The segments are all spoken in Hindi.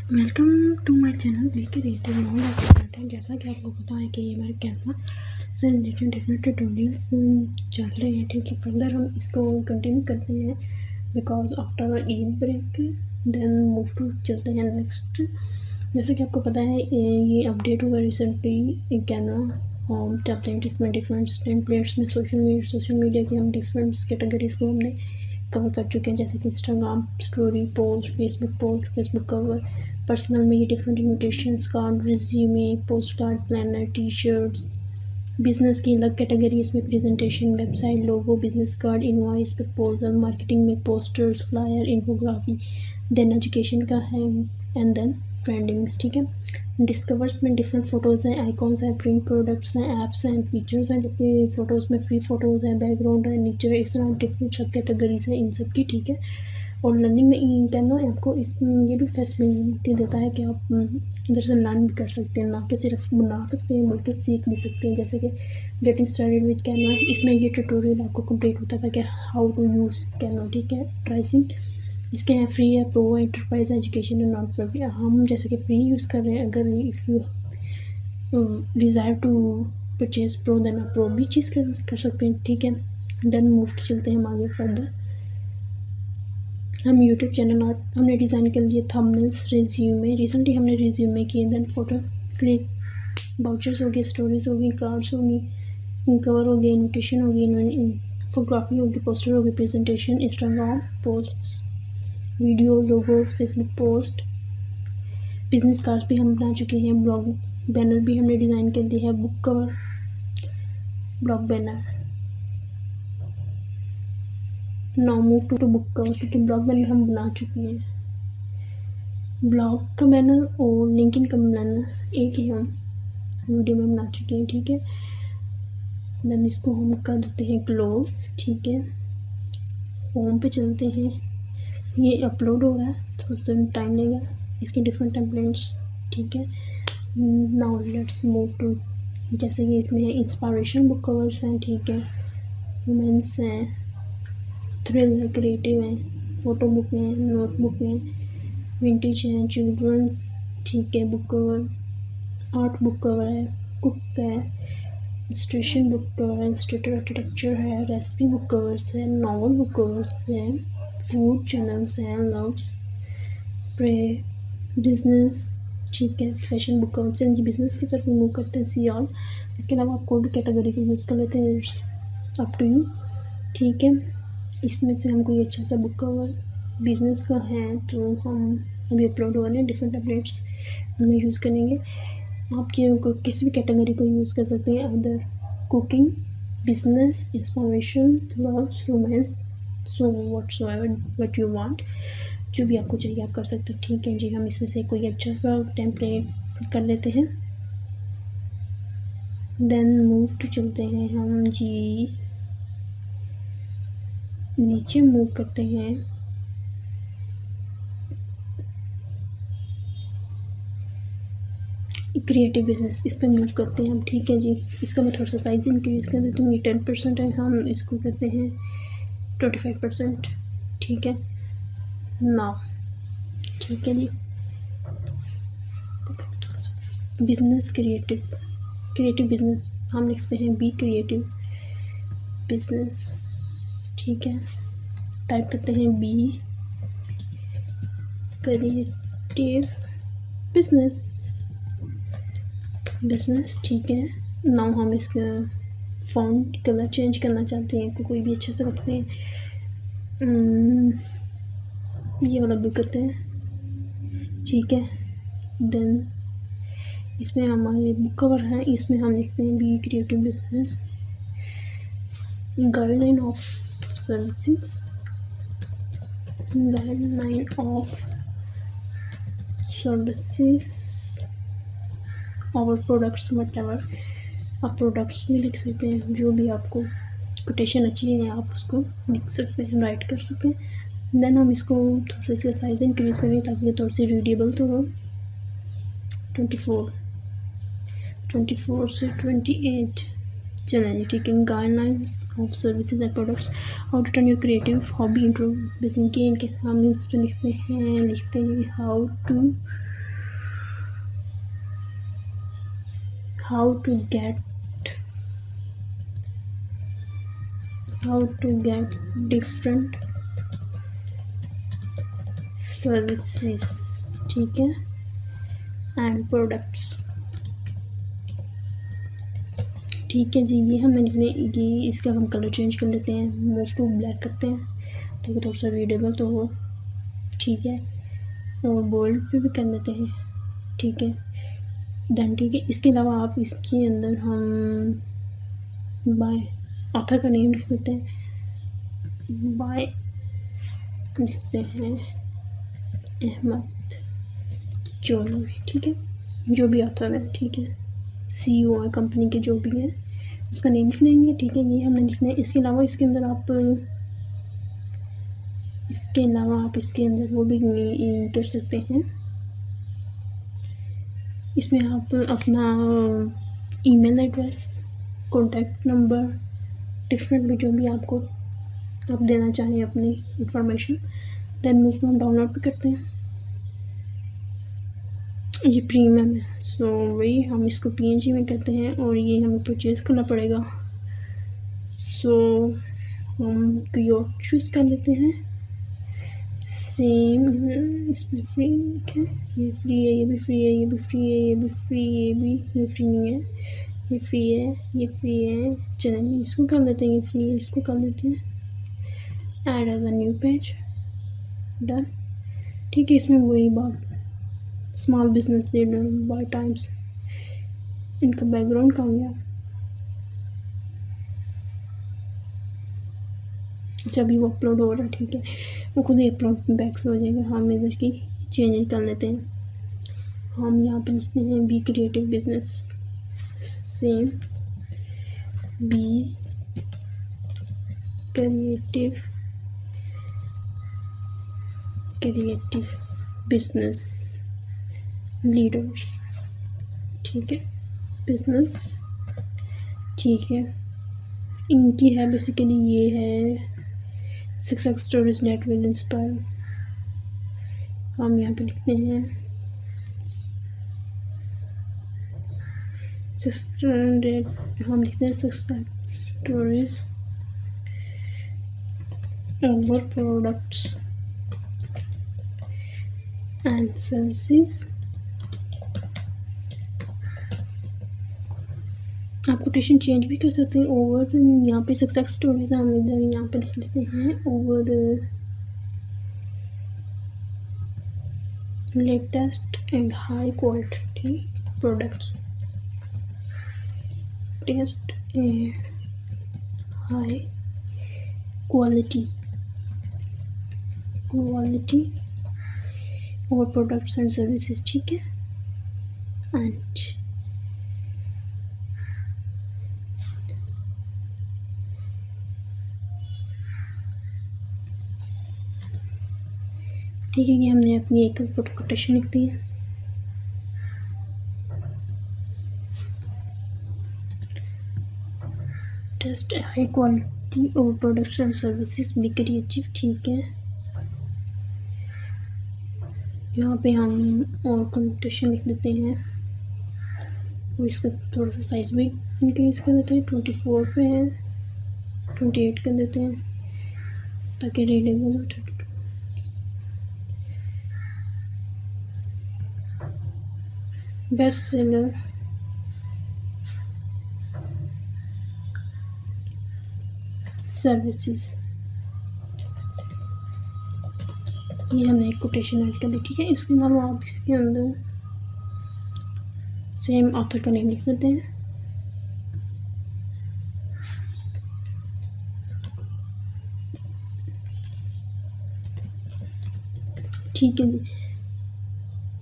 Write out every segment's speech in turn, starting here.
Welcome to my channel be creative knowledge. जैसा कि आपको पता है कि ये हमारे कैनवा से डिफरेंट ट्यूटोरियल्स चल रहे हैं। ठीक है, फर्दर हम इसको कंटिन्यू करते हैं because after Eid break then move to चलते हैं नेक्स्ट। जैसा कि आपको पता है ये अपडेट हुआ रिसेंटली कैनवा होम टेम्पलेट। इसमें डिफरेंट टेम्पलेट्स में सोशल मीडिया की हम डिफरेंट कैटेगरीज को हमने कवर कर चुके हैं, जैसे कि Instagram story post, Facebook cover, personal में ये different invitations card, resume, post card, planner, T shirts, business की अलग कैटेगरी इसमें presentation, website logo, business card, invoice, proposal, marketing में posters, flyer, infography, then education का है एंड देन ट्रेंडिंग्स। ठीक है, डिस्कवर्स में डिफरेंट फ़ोटोज़ हैं, आइकॉन्स हैं, प्रिंट प्रोडक्ट्स हैं, ऐप्स हैं, फीचर्स हैं, जबकि फ़ोटोज़ में फ्री फ़ोटोज़ हैं, बैकग्राउंड है, नेचर है, इस तरह डिफरेंट सब कैटेगरीज हैं इन सब की। ठीक है, और लर्निंग में कैनवा आपको इस ये भी फैसिलिटी देता है कि आप इधर से लर्न भी कर सकते हैं, ना कि सिर्फ बना सकते हैं बल्कि सीख भी सकते हैं। जैसे कि गेटिंग स्टार्टेड विद कैनवा, इसमें ये ट्यूटोरियल आपको कंप्लीट होता था कि हाउ टू यूज़ कैनवा। ठीक है, प्राइसिंग इसके हैं फ्री है, pro, enterprise, education and non free. हम जैसे कि फ्री यूज़ कर रहे हैं, अगर if you desire to purchase pro then आप प्रो भी चीज़ कर सकते हैं। ठीक है, देन मूव चलते हैं हम आगे फर्दर। हम यूट्यूब चैनल हमने डिज़ाइन कर लिए थंबनेल्स, रिज्यूमे, रिसेंटली हमने रिज्यूमे किए, देन फोटो क्लिक, बाउचर्स हो गए, स्टोरीज हो गई, कार्ड्स होगी, कवर हो गया, इन्विटेशन हो गई, इन्फोग्राफी होगी, पोस्टर होगी, presentation, Instagram post, video, logos, Facebook post, business cards भी हम बना चुके हैं, ब्लॉग बैनर भी हमने डिज़ाइन कर दिया है, book cover, blog banner. Now move to book cover, क्योंकि ब्लॉग बैनर हम बना चुके हैं। ब्लॉग का बैनर और लिंकिन का बैनर एक ही हम वीडियो में बना चुके हैं। ठीक है, देन इसको हम कर देते हैं क्लोज। ठीक है, होम पे चलते हैं, ये अपलोड हो रहा है, थोड़ा सा टाइम लेगा, इसके डिफरेंट टेम्पलेट्स। ठीक है, नाउ लेट्स मूव टू, जैसे कि इसमें इंस्पायरेशन बुक कवर्स हैं, ठीक है, वुमेंस हैं, थ्रिल है, क्रिएटिव है, फ़ोटो बुक है, नोटबुक है, विंटेज है, चिल्ड्रंस, ठीक है, book cover, art book cover है, कुक है, इंस्ट्रेशन बुक कवर है, इंस्टेटर आर्किटेक्चर है, रेसिपी बुक कवर्स है, नॉवल बुक कवर्स है, फूड चैनल्स हैं, लव्स, प्रे, बिजनेस, ठीक है, फैशन बुक कवर्स हैं। जी बिजनेस की तरफ मूव करते हैं, सी ऑल। इसके अलावा आप कोई भी कैटेगरी को यूज़ कर लेते हैं, इट्स अप टू यू। ठीक है, इसमें से हम कोई अच्छा सा बुक कवर बिज़नेस का है तो हम अभी अपलोड हो रहे हैं, डिफरेंट अपडेट्स हमें यूज़ करेंगे। आप किसी भी कैटेगरी को यूज़ कर सकते हैं, other cooking, business, inspiration, loves, romance, so what you want, जो भी आपको चाहिए आप कर सकते हैं। ठीक है जी, हम इसमें से कोई अच्छा सा टेम्पलेट कर लेते हैं, देन मूव टू चलते हैं हम जी, नीचे मूव करते हैं, क्रिएटिव बिजनेस, इस पर मूव करते हैं हम। ठीक है जी, इसका मैं थोड़ा सा साइज़ इंक्रीज़ कर देती हूँ, ये 10% है, हम इसको करते हैं 25%। ठीक है, नाउ ठीक है जी, बिजनेस क्रिएटिव बिजनेस हम लिखते हैं बी क्रिएटिव बिजनेस। ठीक है, टाइप करते हैं बी क्रिएटिव बिजनेस। ठीक है, नाउ हम इसका फॉन्ट कलर चेंज करना चाहते हैं, कोई भी अच्छे से रखते हैं, ये वाला भी करते हैं। ठीक है, देन इसमें हमारे बुक कवर है, इसमें हम लिखते हैं be creative business, guideline of services, और प्रोडक्ट्स, वटेवर आप प्रोडक्ट्स में लिख सकते हैं, जो भी आपको कोटेशन अच्छी है आप उसको लिख सकते हैं, राइट कर सकते हैं। देन हम इसको थोड़ा सा इसका साइज़ इंक्रीज़ करें ताकि ये थोड़ी सी रीडेबल तो हो। 24 से 28 चलेंगे। ठीक है, guidelines of services and products, how to turn your creative hobby into business. के हम इस पर लिखते हैं how to how to get different services, ठीक है, एंड प्रोडक्ट्स। ठीक है जी, ये हमने लिखने, ये इसका हम कलर चेंज कर लेते हैं, मूव टू ब्लैक करते हैं ताकि थोड़ा सा रीडेबल तो हो, ठीक है, और बोल्ड पे भी कर लेते हैं, ठीक है, देन ठीक है। इसके अलावा आप इसके अंदर हम बाय ऑथर का नेम लिख देते हैं, बाय लिखते हैं अहमद चौधरी, ठीक है, जो भी ऑथर है, ठीक है, CEO है कंपनी के, जो भी है उसका नेम लिख देंगे, ठीक है, ये हमने लिखना है। इसके अलावा इसके अंदर आप इसके अंदर वो भी कर सकते हैं, इसमें आप अपना email address, contact number, different भी जो भी आपको आप देना चाहें अपनी इंफॉर्मेशन, देन उसको हम डाउनलोड भी करते हैं। ये प्रीमियम है, सो वही हम इसको PNG में करते हैं और ये हमें परचेज़ करना पड़ेगा। सो हम कोई और चूज़ कर लेते हैं, सेम इसमें फ्री है, ये फ्री है, ये भी फ्री है, ये भी फ्री है, ये भी फ्री, ये फ्री नहीं है, ये फ्री है, ये फ्री है, चलें इसको कर लेते हैं, ये फ्री है, इसको कर लेते हैं, add as a new page, done, ठीक है। इसमें वही बात, small business leader by times, इनका बैकग्राउंड कहाँ गया, जब भी वो अपलोड हो रहा है, ठीक है, वो खुद ही अपलोड बैक से हो जाएगा। हम इधर की चेंज कर लेते हैं, हम यहाँ पे लिखते हैं be creative business, same be creative business leaders, ठीक है, बिजनेस, ठीक है, इनकी है बेसिकली, ये है success stories that will inspire, हम यहाँ पे लिखते हैं हम लिखते हैं success stories over products and services. आप कोटेशन चेंज भी कर सकते हैं, ओवर यहाँ पे सक्सेस स्टोरीज हम इधर यहाँ पे लिख लेते हैं, over latest and high quality products, test and high quality over products and services, ठीक है, एंड ठीक है, ये हमने अपनी एक कोटेशन लिख दी है। Test high quality over products and services be creative, ठीक है, यहाँ पे हम और कोटेशन लिख देते हैं और इसका थोड़ा सा साइज भी इंक्रीज कर देते हैं, 24 पे है, 28 कर देते हैं ताकि रीडेबल हो। बेस्ट सेलर सर्विसेज, ये हमने एक कोटेशन ऐड कर दी, ठीक है। इसके अलावा आप इसके अंदर सेम ऑथर का नेम लिख देते हैं, ठीक है जी,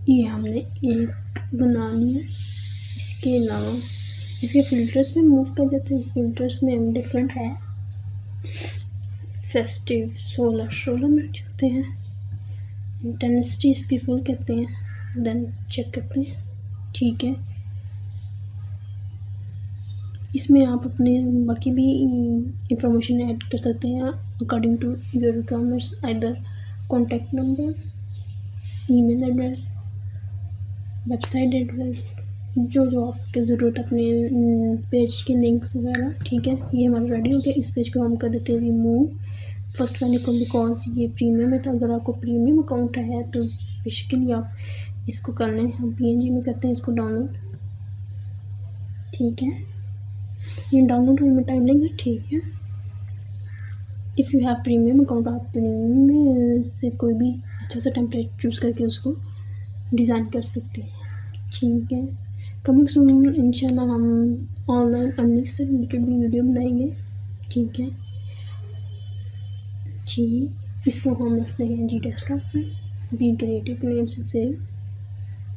ये हमने एक बना लिया। इसके अलावा इसके फिल्टर्स में मूव कर जाते हैं, फिल्टर्स में हम डिफरेंट है, फेस्टिव 16 में चलते हैं, इंटेंसिटी इसकी फुल करते हैं, देन चेक करते हैं, ठीक है। इसमें आप अपने बाकी भी इंफॉर्मेशन ऐड कर सकते हैं according to your requirements, either contact number, email address, website address, जो जो आपकी ज़रूरत अपने पेज के लिंक्स वगैरह, ठीक है। ये हमारा रेडी हो गया। इस पेज को हम कर देते हैं रिमूव फर्स्ट वाले को, बिकॉज ये प्रीमियम है। तो अगर आपको प्रीमियम अकाउंट है तो बेसिकली आप इसको कर लें। हम PNG में करते हैं इसको डाउनलोड, ठीक है। ये डाउनलोड होने में टाइम लगेगा, ठीक है। If you have premium account, आप प्रीमियम में से कोई भी अच्छा सा टेम्पलेट चूज़ करके उसको डिज़ाइन कर सकते हैं, ठीक है। कमिंग सून इंशाल्लाह हम ऑनलाइन अर्निंग से रिलेटेड भी वीडियो बनाएंगे, ठीक है जी। इसको हम रखते हैं जी डेस्कटॉप पे, बी क्रिएटिव नेम से सेव,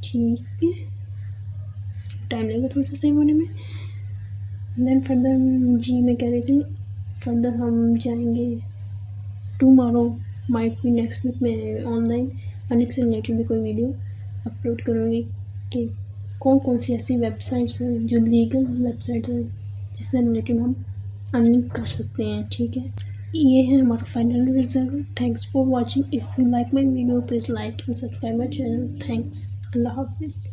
ठीक है। टाइम लगेगा थोड़ा सा सेव होने में। देन फर्दर जी मैं कह रही थी, फर्दर हम जाएंगे टुमारो, माइट भी नेक्स्ट वीक में ऑनलाइन अर्निंग से रिलेटेड भी कोई वीडियो अपलोड करूँगी कि कौन कौन सी ऐसी वेबसाइट्स हैं जो लीगल वेबसाइट्स हैं जिससे रिलेटेड हम अर्निंग कर सकते हैं, ठीक है। ये है हमारा final result. Thanks for watching. If you like my video please like and subscribe my channel. Thanks. अल्लाह हाफिज़।